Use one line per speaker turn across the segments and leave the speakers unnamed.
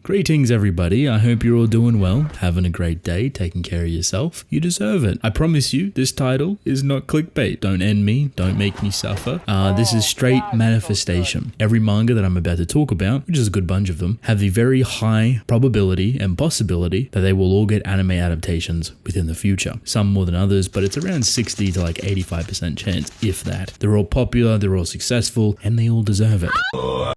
Greetings everybody, I hope you're all doing well, having a great day, taking care of yourself. You deserve it. I promise you, this title is not clickbait. Don't end me, don't make me suffer. This is straight manifestation. Every manga that I'm about to talk about, which is a good bunch of them, have the very high probability and possibility that they will all get anime adaptations within the future. Some more than others, but it's around 60 to like 85% chance, if that. They're all popular, they're all successful, and they all deserve it.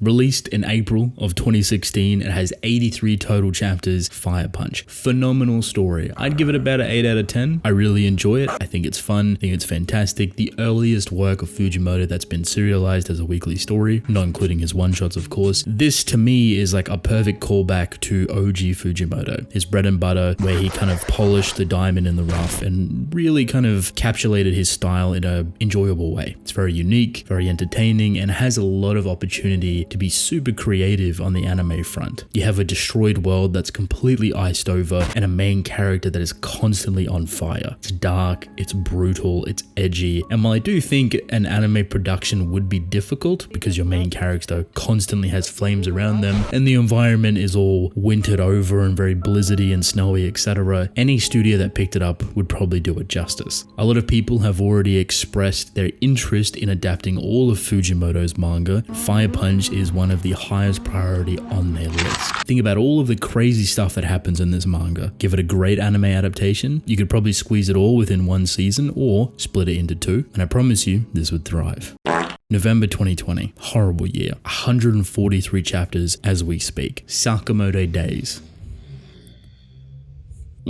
Released in April of 2016, it has 83 total chapters. Fire Punch. Phenomenal story. I'd give it about an 8 out of 10. I really enjoy it. I think it's fun. I think it's fantastic. The earliest work of Fujimoto that's been serialized as a weekly story, not including his one-shots of course. This to me is like a perfect callback to OG Fujimoto. His bread and butter, where he kind of polished the diamond in the rough and really kind of encapsulated his style in an enjoyable way. It's very unique, very entertaining, and has a lot of opportunity to be super creative on the anime front. You have a destroyed world that's completely iced over and a main character that is constantly on fire. It's dark, it's brutal, it's edgy, and while I do think an anime production would be difficult because your main character constantly has flames around them and the environment is all wintered over and very blizzardy and snowy, etc., any studio that picked it up would probably do it justice. A lot of people have already expressed their interest in adapting all of Fujimoto's manga. Fire Punch is one of the highest priority on their list. Think about all of the crazy stuff that happens in this manga. Give it a great anime adaptation. You could probably squeeze it all within one season or split it into two, and I promise you this would thrive. November 2020, horrible year. 143 chapters as we speak. Sakamoto Days.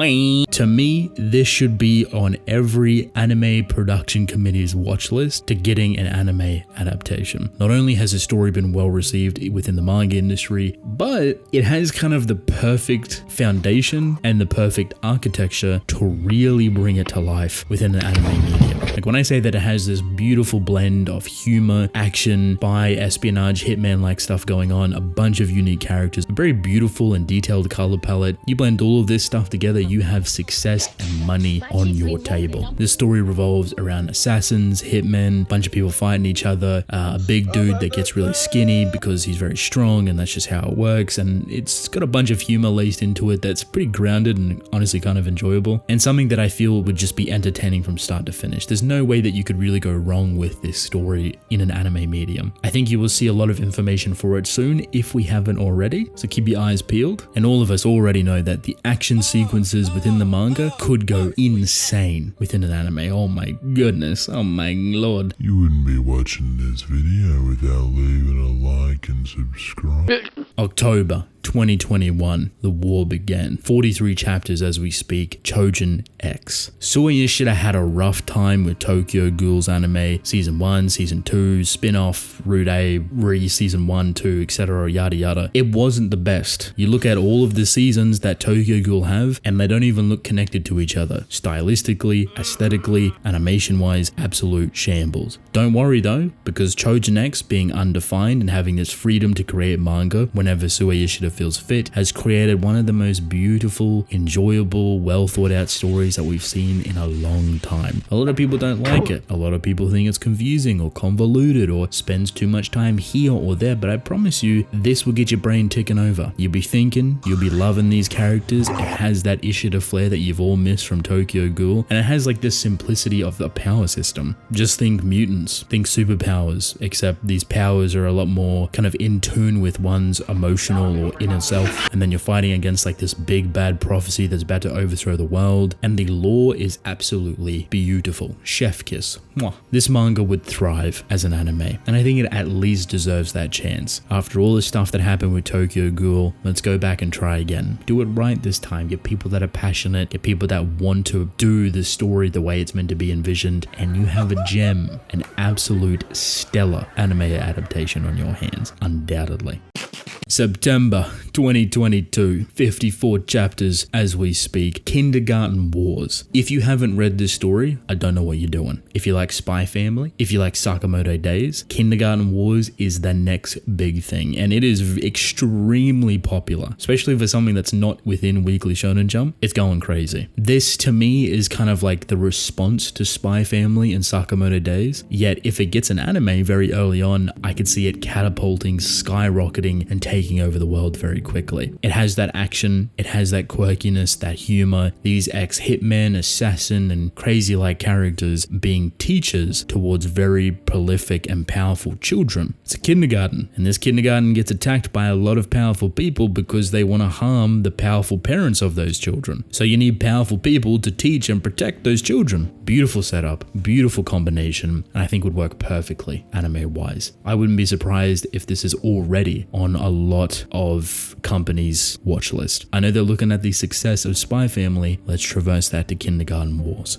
To me, this should be on every anime production committee's watch list to getting an anime adaptation. Not only has the story been well received within the manga industry, but it has kind of the perfect foundation and the perfect architecture to really bring it to life within an anime medium. Like when I say that it has this beautiful blend of humor, action, spy, espionage, hitman-like stuff going on, a bunch of unique characters, a very beautiful and detailed color palette. You blend all of this stuff together, you have success and money on your table. This story revolves around assassins, hitmen, a bunch of people fighting each other, a big dude that gets really skinny because he's very strong and that's just how it works, and it's got a bunch of humor laced into it that's pretty grounded and honestly kind of enjoyable, and something that I feel would just be entertaining from start to finish. There's no way that you could really go wrong with this story in an anime medium. I think you will see a lot of information for it soon if we haven't already, so keep your eyes peeled. And all of us already know that the action sequences within the manga could go insane within an anime. Oh my goodness, oh my lord.
You wouldn't be watching this video without leaving a like and subscribe.
October 2021, the war began. 43 chapters as we speak. Chojin X. Sue Yoshida had a rough time with Tokyo Ghoul's anime, season 1, season 2, spin-off, Route A, season 1, 2, etc., yada yada. It wasn't the best. You look at all of the seasons that Tokyo Ghoul have and they don't even look connected to each other. Stylistically, aesthetically, animation-wise, absolute shambles. Don't worry though, because Chojin X, being undefined and having this freedom to create manga whenever Sue Yoshida feels fit, has created one of the most beautiful, enjoyable, well thought out stories that we've seen in a long time. A lot of people don't like it. A lot of people think it's confusing or convoluted or spends too much time here or there, but I promise you, this will get your brain ticking over. You'll be thinking, you'll be loving these characters. It has that Ishida flair that you've all missed from Tokyo Ghoul, and it has like this simplicity of the power system. Just think mutants, think superpowers, except these powers are a lot more kind of in tune with one's emotional or inner self, and then you're fighting against like this big bad prophecy that's about to overthrow the world, and the lore is absolutely beautiful. Chef kiss. Mwah. This manga would thrive as an anime, and I think it at least deserves that chance. After all the stuff that happened with Tokyo Ghoul, let's go back and try again. Do it right this time. Get people that are passionate, get people that want to do the story the way it's meant to be envisioned, and you have a gem, an absolute stellar anime adaptation on your hands, undoubtedly. September 2022, 54 chapters as we speak. Kindergarten Wars. If you haven't read this story, I don't know what you're doing. If you like Spy Family, if you like Sakamoto Days, Kindergarten Wars is the next big thing, and it is extremely popular, especially for something that's not within Weekly Shonen Jump. It's going crazy. This to me is kind of like the response to Spy Family and Sakamoto Days, yet if it gets an anime very early on, I could see it catapulting, skyrocketing, and taking over the world very quickly. It has that action, it has that quirkiness, that humor, these ex-hitman, assassin, and crazy-like characters being teachers towards very prolific and powerful children. It's a kindergarten, and this kindergarten gets attacked by a lot of powerful people because they want to harm the powerful parents of those children. So you need powerful people to teach and protect those children. Beautiful setup, beautiful combination, and I think would work perfectly anime-wise. I wouldn't be surprised if this is already on a lot of companies' watch list. I know they're looking at the success of Spy Family. Let's traverse that to Kindergarten Wars.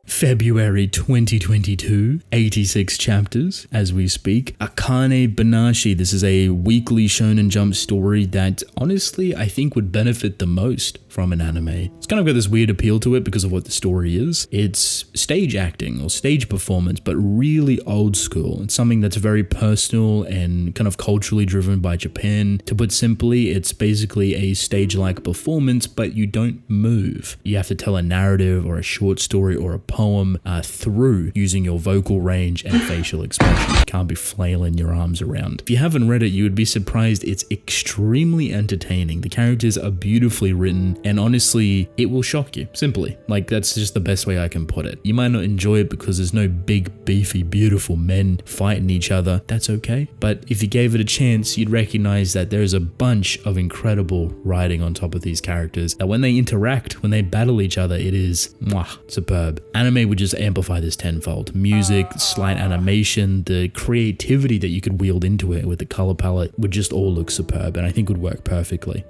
February 2022, 86 chapters as we speak. Akane Banashi. This is a weekly Shonen Jump story that honestly I think would benefit the most from an anime. It's kind of got this weird appeal to it because of what the story is. It's stage acting or stage performance, but really old school. It's something that's very personal and kind of culturally driven by Japan. To put simply, it's basically a stage-like performance, but you don't move. You have to tell a narrative or a short story or a poem through using your vocal range and facial expression. You can't be flailing your arms around. If you haven't read it, you would be surprised. It's extremely entertaining. The characters are beautifully written, and honestly, it will shock you. Simply. Like, that's just the best way I can put it. You might not enjoy it because there's no big, beefy, beautiful men fighting each other. That's okay. But if you gave it a chance, you'd recognize that there's a bunch of incredible writing on top of these characters, that when they interact, when they battle each other, it is superb. Anime would just amplify this tenfold. Music, slight animation, the creativity that you could wield into it with the color palette would just all look superb, and I think would work perfectly.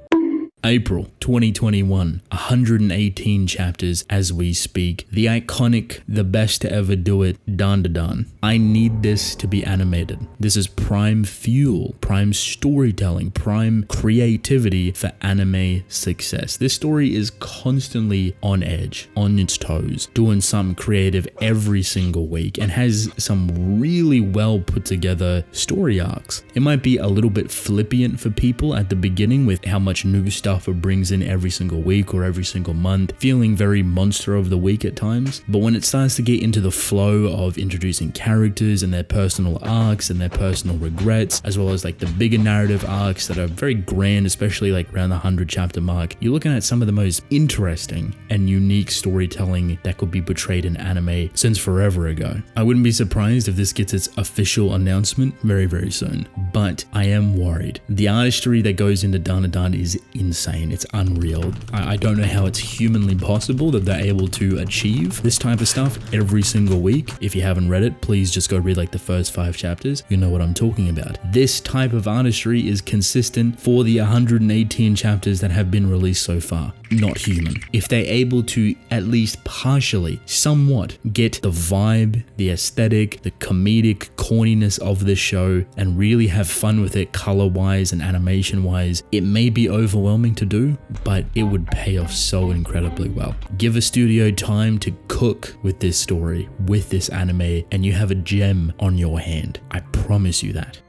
April 2021, 118 chapters as we speak. The iconic, the best to ever do it, Dandadan. I need this to be animated. This is prime fuel, prime storytelling, prime creativity for anime success. This story is constantly on edge, on its toes, doing something creative every single week, and has some really well put together story arcs. It might be a little bit flippant for people at the beginning with how much new stuff it brings in every single week or every single month, feeling very monster of the week at times. But when it starts to get into the flow of introducing characters and their personal arcs and their personal regrets, as well as like the bigger narrative arcs that are very grand, especially like around the 100 chapter mark, you're looking at some of the most interesting and unique storytelling that could be portrayed in anime since forever ago. I wouldn't be surprised if this gets its official announcement very, very soon, but I am worried. The artistry that goes into Dandadan is insane. It's unreal. I don't know how it's humanly possible that they're able to achieve this type of stuff every single week. If you haven't read it, please just go read like the first 5 chapters. You know what I'm talking about. This type of artistry is consistent for the 118 chapters that have been released so far. Not human. If they're able to at least partially, somewhat, get the vibe, the aesthetic, the comedic corniness of this show and really have fun with it color-wise and animation-wise, it may be overwhelming to do, but it would pay off so incredibly well. Give a studio time to cook with this story, with this anime, and you have a gem on your hand. I promise you that.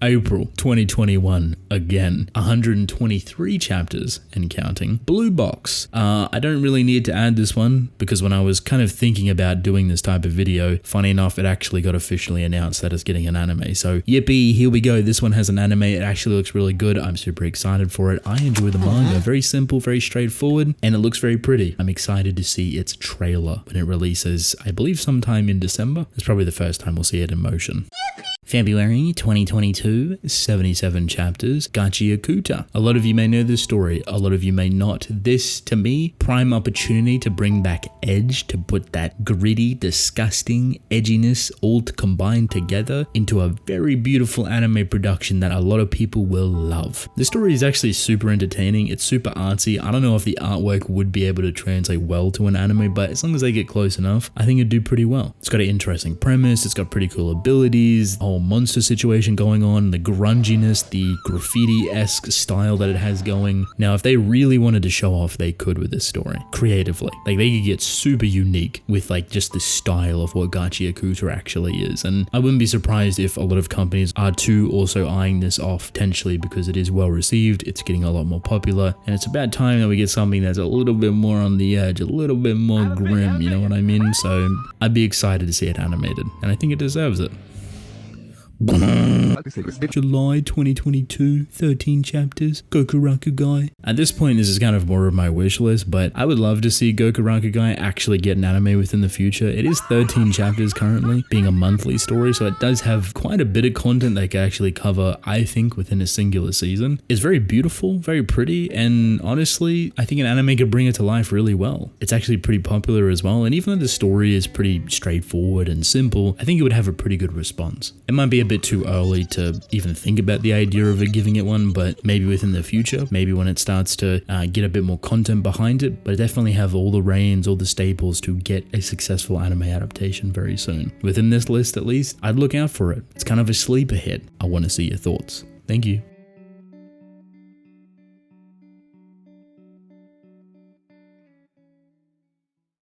April 2021, again, 123 chapters and counting. Blue Box. I don't really need to add this one because when I was kind of thinking about doing this type of video, funny enough, it actually got officially announced that it's getting an anime. So yippee, here we go. This one has an anime. It actually looks really good. I'm super excited for it. I enjoy the manga. Very simple, very straightforward, and it looks very pretty. I'm excited to see its trailer when it releases, I believe sometime in December. It's probably the first time we'll see it in motion. February 2022, 77 chapters, Gachi Akuta. A lot of you may know this story, a lot of you may not. This, to me, prime opportunity to bring back edge, to put that gritty, disgusting edginess all combined together into a very beautiful anime production that a lot of people will love. The story is actually super entertaining, it's super artsy. I don't know if the artwork would be able to translate well to an anime, but as long as they get close enough, I think it'd do pretty well. It's got an interesting premise, it's got pretty cool abilities, a whole whole monster situation going on, the grunginess, the graffiti-esque style that it has going. Now, if they really wanted to show off, they could with this story, creatively. Like, they could get super unique with like just the style of what Gachi Yakuza actually is. And I wouldn't be surprised if a lot of companies are too also eyeing this off potentially because it is well received, it's getting a lot more popular, and it's about time that we get something that's a little bit more on the edge, a little bit more grim, you know what I mean? So I'd be excited to see it animated, and I think it deserves it. July 2022, 13 chapters, Goku Rakugai. At this point, this is kind of more of my wish list, but I would love to see Goku Rakugai actually get an anime within the future. It is 13 chapters currently, being a monthly story, so it does have quite a bit of content they can actually cover, I think, within a singular season. It's very beautiful, very pretty, and honestly, I think an anime could bring it to life really well. It's actually pretty popular as well, and even though the story is pretty straightforward and simple, I think it would have a pretty good response. It might be a bit too early to even think about the idea of it giving it one, but maybe within the future, maybe when it starts to get a bit more content behind it, but definitely have all the reins, all the staples to get a successful anime adaptation very soon. Within this list at least, I'd look out for it. It's kind of a sleeper hit. I want to see your thoughts. Thank you.